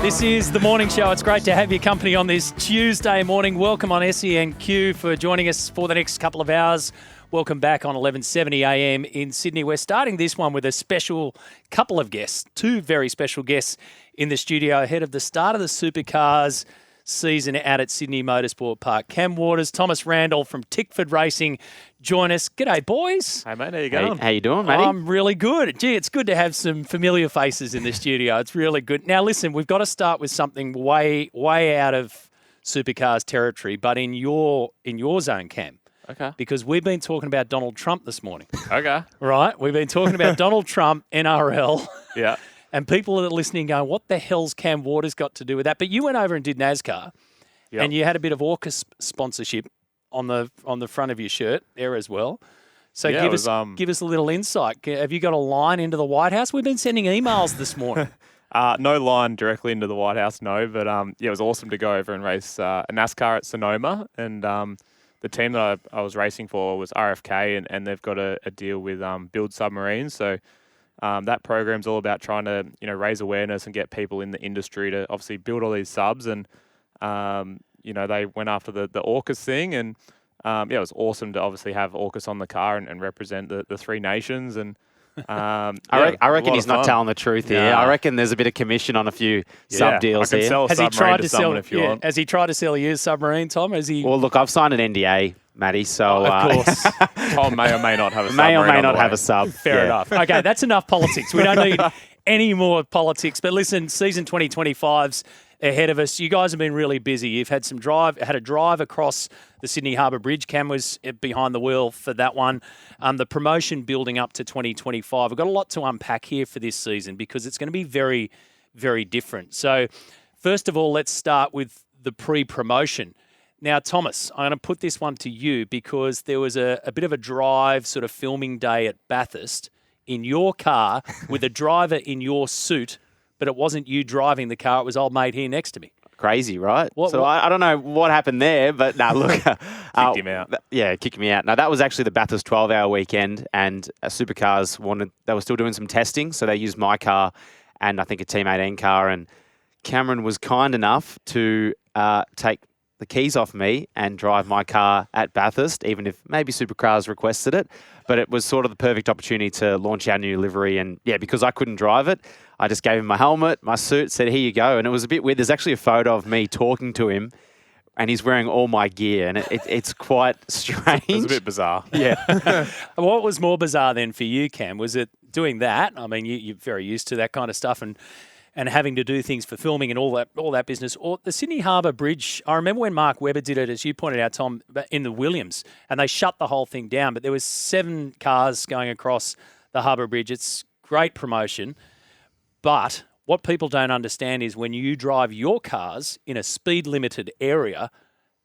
This is the morning show. It's great to have your company on this Tuesday morning. Welcome on SENQ for joining us for the next couple of hours. Welcome back on 11:70 a.m. in Sydney. We're starting this one with a special couple of guests, two very special guests in the studio ahead of the start of the Supercars season out at Sydney Motorsport Park. Cam Waters, Thomas Randle from TickfordRacing join us. G'day, boys. Hey, mate. How you going? How you doing, matey? I'm really good. Gee, it's good to have some familiar faces in the studio. It's really good. Now, listen, we've got to start with something way out of Supercars territory, but in your zone, Cam. Okay. Because we've been talking about Donald Trump this morning. Okay. Right? We've been talking about Donald Trump, NRL. Yeah. And people that are listening going, what the hell's Cam Waters got to do with that? But you went over and did NASCAR, and you had a bit of AUKUS sponsorship on the front of your shirt there as well. So give us a little insight. Have you got a line into the White House? We've been sending emails this morning. No line directly into the White House, no. But it was awesome to go over and race a NASCAR at Sonoma. And the team that I was racing for was RFK, and they've got a deal with Build Submarines. So that program's all about trying to raise awareness and get people in the industry to obviously build all these subs. And they went after the AUKUS thing, and it was awesome to obviously have AUKUS on the car and represent the three nations. And I reckon he's not telling the truth here. I reckon there's a bit of commission on a a sub deals I can here. sell a Has he submarine tried to to someone sell? if you want. Has he tried to sell you a submarine, Tom? Has he? Well, look, I've signed an NDA, Matty, so of course. Tom may or may not have a may or submarine may on not the have way. a sub. Fair enough. Okay, that's enough politics. We don't need any more politics. But listen, season 2025's ahead of us. You guys have been really busy. You've had a drive across the Sydney Harbour Bridge. Cam was behind the wheel for that one. The promotion building up to 2025. We've got a lot to unpack here for this season because it's going to be very, very different. So first of all, let's start with the pre-promotion. Now, Thomas, I'm going to put this one to you because there was a bit of a drive sort of filming day at Bathurst in your car with a driver in your suit, but it wasn't you driving the car. It was old mate here next to me. Crazy, right? I don't know what happened there, but no, look. Kicked him out. Yeah, kicked me out. Now, that was actually the Bathurst 12-hour weekend, and Supercars they were still doing some testing, so they used my car and I think a Team 18 car, and Cameron was kind enough to take the keys off me and drive my car at Bathurst, even if maybe Supercars requested it. But it was sort of the perfect opportunity to launch our new livery. And yeah, because I couldn't drive it, I just gave him my helmet, my suit, said, here you go. And it was a bit weird. There's actually a photo of me talking to him and he's wearing all my gear. And it's quite strange. It was a bit bizarre. Yeah. What was more bizarre then for you, Cam? Was it doing that? I mean, you're very used to that kind of stuff and having to do things for filming and all that business. Or the Sydney Harbour Bridge, I remember when Mark Webber did it, as you pointed out, Tom, in the Williams, and they shut the whole thing down, but there was 7 cars going across the Harbour Bridge. It's great promotion, but what people don't understand is when you drive your cars in a speed-limited area,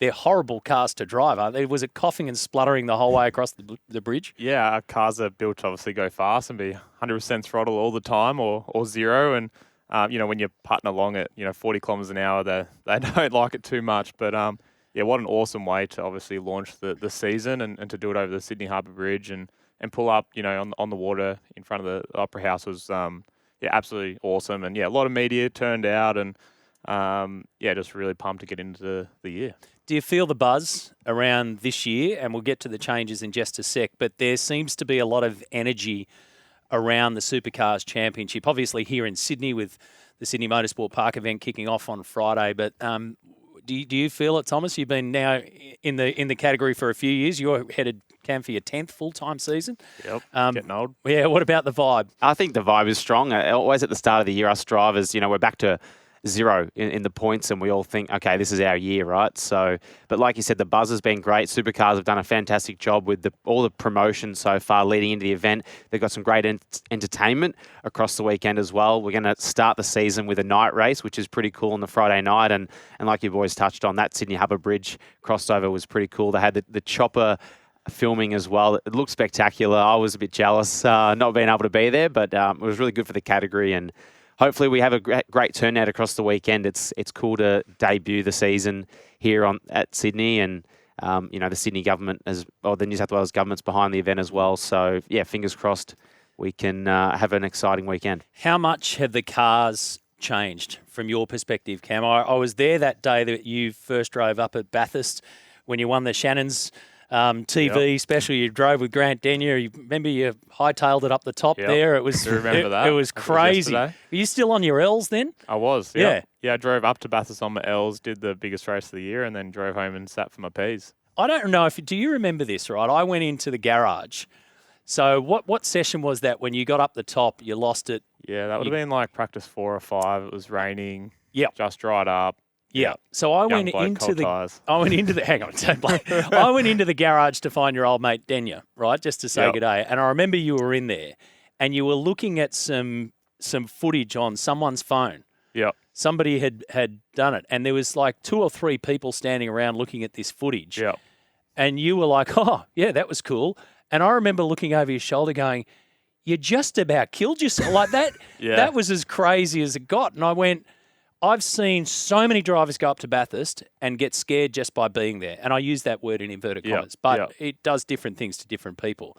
they're horrible cars to drive, aren't they? Was it coughing and spluttering the whole way across the bridge? Yeah, our cars are built to obviously go fast and be 100% throttle all the time or zero, and when you're putting along at 40 kilometres an hour, they don't like it too much. But what an awesome way to obviously launch the season and to do it over the Sydney Harbour Bridge and pull up on the water in front of the Opera House was absolutely awesome. And a lot of media turned out and just really pumped to get into the year. Do you feel the buzz around this year? And we'll get to the changes in just a sec, but there seems to be a lot of energy around the Supercars Championship, obviously here in Sydney with the Sydney Motorsport Park event kicking off on Friday. But do you feel it, Thomas? You've been now in the category for a few years. You're headed, Cam, for your 10th full-time season. Yep, getting old. Yeah, what about the vibe? I think the vibe is strong. Always at the start of the year, us drivers, we're back to zero in the points and we all think, okay, this is our year, right? So, but like you said, the buzz has been great. Supercars have done a fantastic job with all the promotion so far leading into the event. They've got some great entertainment across the weekend as well. We're going to start the season with a night race, which is pretty cool on the Friday night. And like you boys touched on, that Sydney Harbour Bridge crossover was pretty cool. They had the chopper filming as well. It looked spectacular. I was a bit jealous not being able to be there, but it was really good for the category, and hopefully we have a great turnout across the weekend. It's cool to debut the season here at Sydney, and the Sydney government the New South Wales government's behind the event as well. So fingers crossed we can have an exciting weekend. How much have the cars changed from your perspective, Cam? I was there that day that you first drove up at Bathurst when you won the Shannon's TV special. You drove with Grant Denyer. You remember you hightailed it up the top there. It was I remember that. It was crazy. Were you still on your L's then? I was. Yeah. I drove up to Bathurst on my L's, did the biggest race of the year, and then drove home and sat for my P's. I don't know do you remember this, right? I went into the garage. So what session was that when you got up the top, you lost it? Yeah, that would have been like practice 4 or 5. It was raining. Yep. Just dried up. Yeah. So I went into the hang on, don't blame. I went into the garage to find your old mate Denyer, right? Just to say good day. And I remember you were in there and you were looking at some footage on someone's phone. Yep. Somebody had done it. And there was like 2 or 3 people standing around looking at this footage. Yep. And you were like, oh, yeah, that was cool. And I remember looking over your shoulder going, you just about killed yourself. Like that, that was as crazy as it got. And I went, I've seen so many drivers go up to Bathurst and get scared just by being there. And I use that word in inverted commas, but it does different things to different people.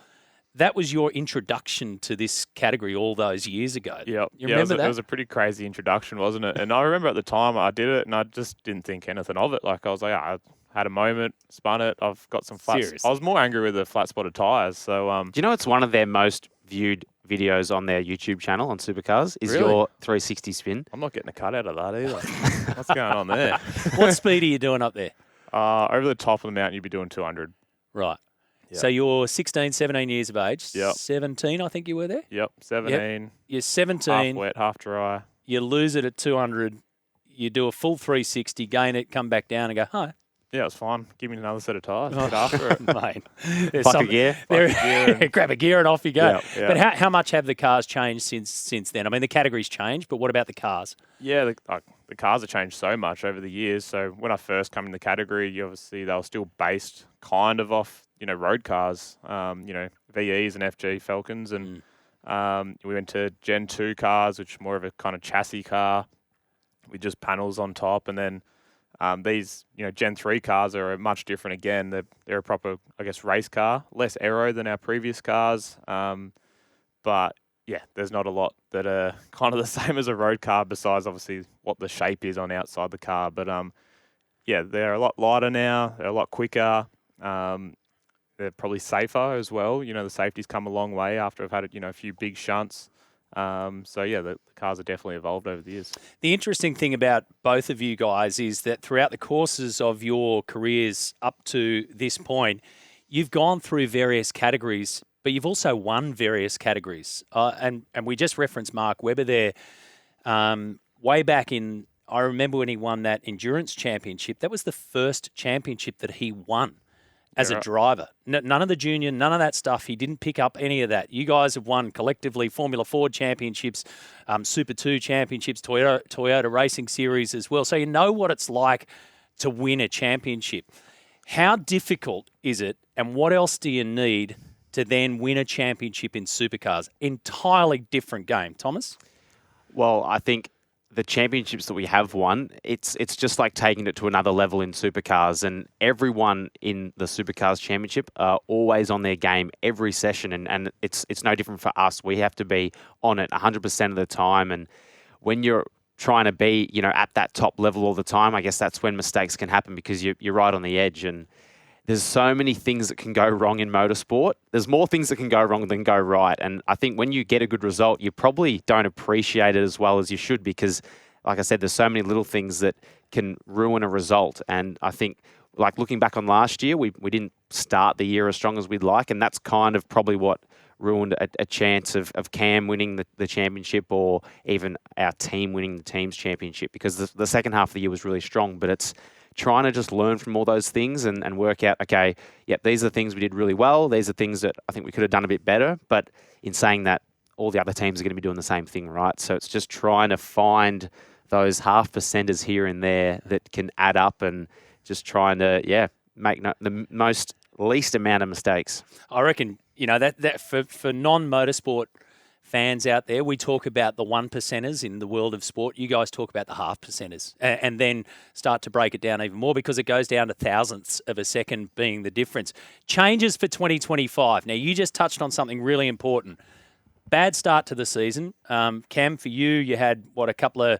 That was your introduction to this category all those years ago. Yeah, you remember that? It was a pretty crazy introduction, wasn't it? And I remember at the time I did it and I just didn't think anything of it. Like I was like, I had a moment, spun it. I've got some flats. Seriously? I was more angry with the flat spotted tyres. So, do you know it's one of their most viewed videos on their YouTube channel on Supercars is your 360 spin? I'm not getting a cut out of that either. What's going on there? What speed are you doing up there? Over the top of the mountain, you'd be doing 200. Right. Yep. So you're 16, 17 years of age. Yep. 17, I think you were there. Yep, 17. Yep. You're 17. Half wet, half dry. You lose it at 200. You do a full 360, gain it, come back down and go, hi. Yeah, it was fine. Give me another set of tyres. Get after it. Mate. Bucket of gear. Grab a gear and off you go. Yeah. But how much have the cars changed since then? I mean, the categories changed, but what about the cars? Yeah, the cars have changed so much over the years. So when I first came in the category, obviously they were still based kind of off, road cars, VEs and FG Falcons. And we went to Gen 2 cars, which are more of a kind of chassis car with just panels on top. And then these, Gen 3 cars are much different again. They're a proper, I guess, race car, less aero than our previous cars. But yeah, there's not a lot that are kind of the same as a road car besides obviously what the shape is on outside the car. But yeah, they're a lot lighter now. They're a lot quicker. They're probably safer as well. The safety's come a long way after I've had a few big shunts. So yeah, the cars have definitely evolved over the years. The interesting thing about both of you guys is that throughout the courses of your careers up to this point, you've gone through various categories, but you've also won various categories. And we just referenced Mark Webber there. Way back I remember when he won that endurance championship. That was the first championship that he won as a driver. None of the junior, none of that stuff. He didn't pick up any of that. You guys have won collectively Formula Ford championships, Super 2 championships, Toyota Racing Series as well. So you know what it's like to win a championship. How difficult is it, and what else do you need to then win a championship in supercars? Entirely different game. Thomas? Well, I think the championships that we have won, it's just like taking it to another level in supercars, and everyone in the supercars championship are always on their game every session, and it's no different for us. We have to be on it 100% of the time, and when you're trying to be at that top level all the time, I guess that's when mistakes can happen because you're right on the edge. And there's so many things that can go wrong in motorsport. There's more things that can go wrong than go right. And I think when you get a good result, you probably don't appreciate it as well as you should because, like I said, there's so many little things that can ruin a result. And I think, like looking back on last year, we didn't start the year as strong as we'd like. And that's kind of probably what ruined a chance of Cam winning the championship or even our team winning the team's championship because the second half of the year was really strong. But it's trying to just learn from all those things and work out, okay, yep, these are the things we did really well. These are things that I think we could have done a bit better. But in saying that, all the other teams are going to be doing the same thing, right? So it's just trying to find those half percenters here and there that can add up and just trying to, make the least amount of mistakes. I reckon, that for non-motorsport fans out there, we talk about the 1%ers in the world of sport. You guys talk about the half percenters and then start to break it down even more because it goes down to thousandths of a second being the difference. Changes for 2025. Now, you just touched on something really important. bad start to the season. Cam, for you had, a couple of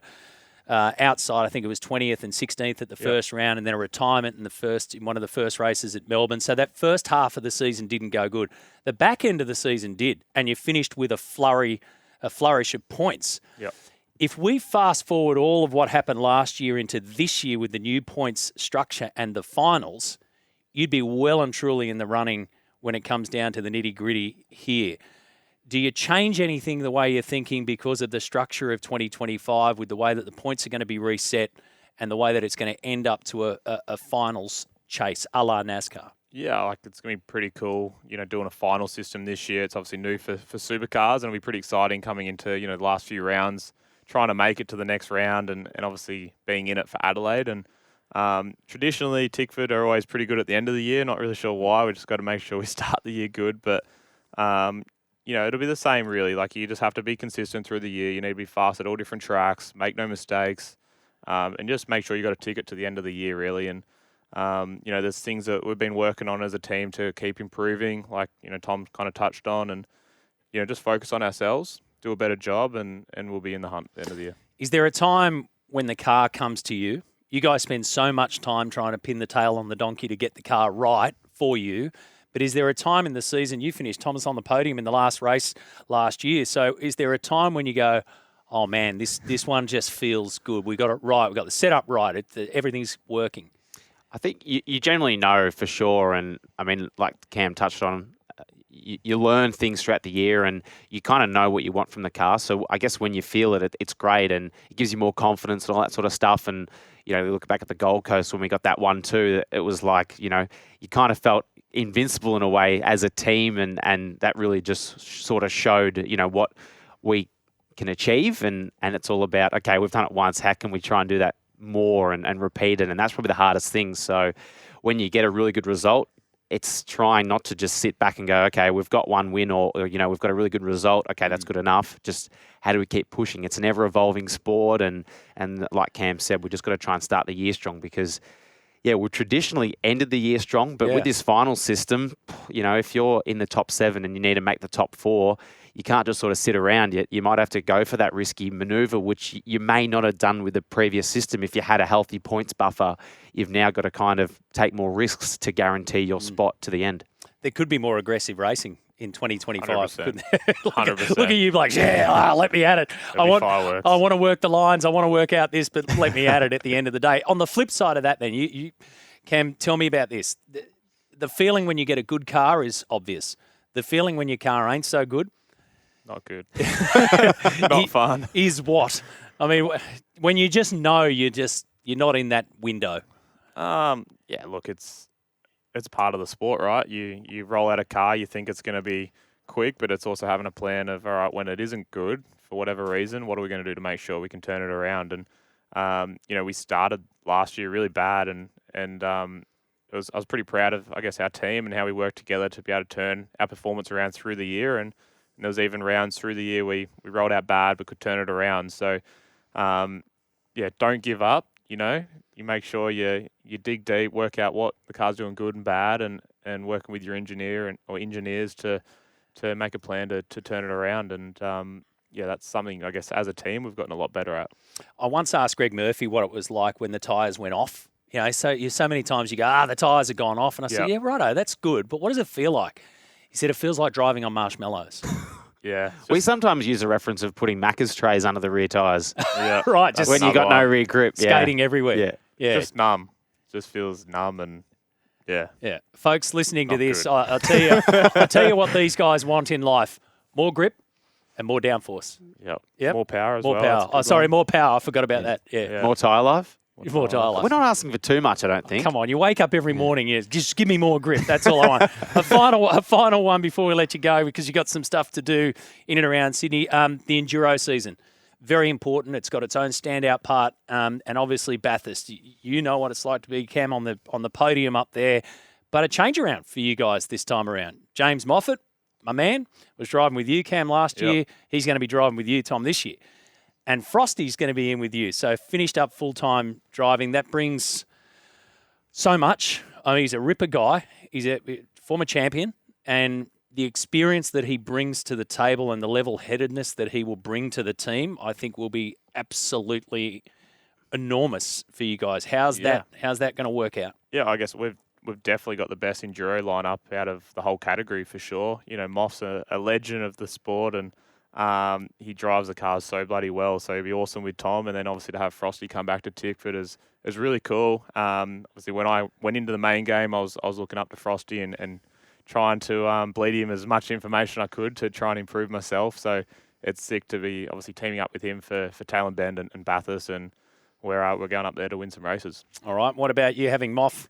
outside, I think it was 20th and 16th at the first round, and then a retirement in one of the first races at Melbourne. So that first half of the season didn't go good. The back end of the season did, and you finished with a flourish of points. Yep. If we fast forward all of what happened last year into this year with the new points structure and the finals, you'd be well and truly in the running when it comes down to the nitty-gritty here. Do you change anything the way you're thinking because of the structure of 2025 with the way that the points are going to be reset and the way that it's going to end up to a finals chase a la NASCAR? Yeah, like it's going to be pretty cool, doing a final system this year. It's obviously new for supercars, and it'll be pretty exciting coming into, the last few rounds, trying to make it to the next round and obviously being in it for Adelaide. And traditionally, Tickford are always pretty good at the end of the year. Not really sure why. We just got to make sure we start the year good. But it'll be the same really. Like you just have to be consistent through the year. You need to be fast at all different tracks, make no mistakes, and just make sure you got a ticket to the end of the year really. And there's things that we've been working on as a team to keep improving, like Tom kind of touched on, and just focus on ourselves, do a better job, and we'll be in the hunt at the end of the year. Is there a time when the car comes to you? You guys spend so much time trying to pin the tail on the donkey to get the car right for you. But is there a time in the season, you finished Thomas on the podium in the last race last year, so is there a time when you go, oh man, this one just feels good, we got it right, we got the setup right, everything's working? I think you generally know for sure, and I mean, like Cam touched on, you learn things throughout the year and you kind of know what you want from the car. So I guess when you feel it, it's great and it gives you more confidence and all that sort of stuff. And, we look back at the Gold Coast when we got that 1-2, it was like, you kind of felt invincible in a way as a team, and that really just sort of showed, what we can achieve. And it's all about, okay, we've done it once, how can we try and do that more and repeat it? And that's probably the hardest thing. So when you get a really good result, it's trying not to just sit back and go, okay, we've got one win or we've got a really good result. Okay, that's good enough. Just how do we keep pushing? It's an ever-evolving sport. And like Cam said, we just got to try and start the year strong because, we've traditionally ended the year strong. But with this final system, if you're in the top 7 and you need to make the top 4, you can't just sort of sit around yet. You might have to go for that risky maneuver, which you may not have done with the previous system. If you had a healthy points buffer, you've now got to kind of take more risks to guarantee your spot to the end. There could be more aggressive racing in 2025. 100%. 100%. Look at you, like, let me at it. I want to work the lines. I want to work out this, but let me at it at the end of the day. On the flip side of that, then, you Cam, tell me about this. The feeling when you get a good car is obvious. The feeling when your car ain't so good, not good. Not fun. Is what? I mean, when you just know you're not in that window. Look, it's part of the sport, right? You roll out a car, you think it's going to be quick, but it's also having a plan of, all right, when it isn't good, for whatever reason, what are we going to do to make sure we can turn it around? And, we started last year really bad, and I was pretty proud of, I guess, our team and how we worked together to be able to turn our performance around through the year. And there was even rounds through the year we rolled out bad but could turn it around. So, don't give up, You make sure you dig deep, work out what the car's doing good and bad, and working with your engineer or engineers to make a plan to turn it around. And, that's something, I guess, as a team we've gotten a lot better at. I once asked Greg Murphy what it was like when the tyres went off. So many times you go, the tyres have gone off. And I said, righto, that's good. But what does it feel like? He said, it feels like driving on marshmallows. Yeah. We sometimes use a reference of putting Macca's trays under the rear tyres. Yeah. Right. Just when you got no rear grip. Skating everywhere. Yeah. Just numb. Just feels numb and Yeah. Folks listening to this, good. I'll tell you what these guys want in life. More grip and more downforce. Yep. More power as well. More power. Oh, sorry, more power. I forgot about that. Yeah. More tyre life. More tyre life. We're not asking for too much, I don't think. Come on, you wake up every morning, just give me more grip. That's all I want. A final one before we let you go, because you've got some stuff to do in and around Sydney. The Enduro season, very important. It's got its own standout part, and obviously Bathurst. You know what it's like to be, Cam, on the podium up there. But a change around for you guys this time around. James Moffat, my man, was driving with you, Cam, last year. He's going to be driving with you, Tom, this year. And Frosty's going to be in with you. So finished up full-time driving. That brings so much. I mean, he's a ripper guy. He's a former champion. And the experience that he brings to the table and the level-headedness that he will bring to the team, I think will be absolutely enormous for you guys. How's that going to work out? Yeah, I guess we've definitely got the best enduro lineup out of the whole category for sure. You know, Moff's a legend of the sport, and he drives the cars so bloody well. So it'd be awesome with Tom, and then obviously to have Frosty come back to Tickford is really cool. Obviously, when I went into the main game, I was looking up to Frosty and trying to bleed him as much information I could to try and improve myself. So it's sick to be obviously teaming up with him for Tailem Bend and Bathurst, and we're going up there to win some races. All right. What about you having Moff?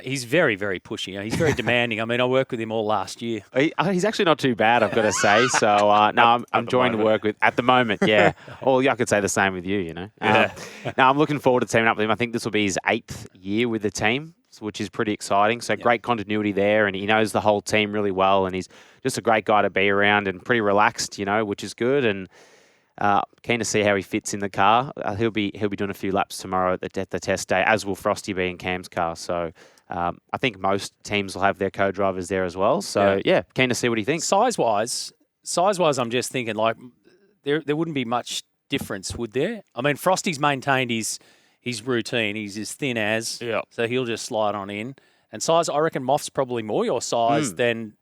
He's very, very pushy. He's very demanding. I mean, I worked with him all last year. He's actually not too bad, I've got to say. So, no, I'm enjoying the work with at the moment, yeah. Or I could say the same with you, you know. Yeah. No, I'm looking forward to teaming up with him. I think this will be his 8th year with the team, which is pretty exciting. So great continuity there, and he knows the whole team really well, and he's just a great guy to be around and pretty relaxed, you know, which is good. And keen to see how he fits in the car. He'll be doing a few laps tomorrow at the test day, as will Frosty be in Cam's car. So I think most teams will have their co-drivers there as well. So yeah, keen to see what he thinks. Size-wise, I'm just thinking like there wouldn't be much difference, would there? I mean, Frosty's maintained his routine. He's as thin as, so he'll just slide on in. And size, I reckon Moff's probably more your size than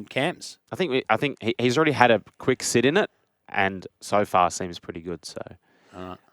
Cam's. I think he's already had a quick sit in it, and so far seems pretty good. So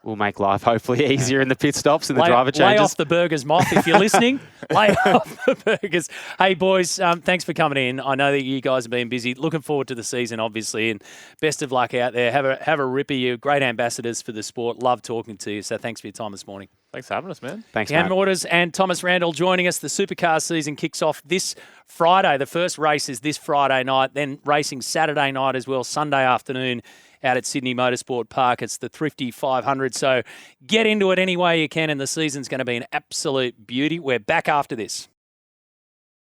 we'll make life hopefully easier in the pit stops and the driver changes. Lay off the burgers, Moff, if you're listening. Lay off the burgers. Hey, boys, thanks for coming in. I know that you guys have been busy. Looking forward to the season, obviously, and best of luck out there. Have a ripper. You're great ambassadors for the sport. Love talking to you. So thanks for your time this morning. Thanks for having us, man. Thanks, Cam mate. Waters and Thomas Randle joining us. The Supercar season kicks off this Friday. The first race is this Friday night, then racing Saturday night as well, Sunday afternoon out at Sydney Motorsport Park. It's the Thrifty 500, so get into it any way you can, and the season's going to be an absolute beauty. We're back after this.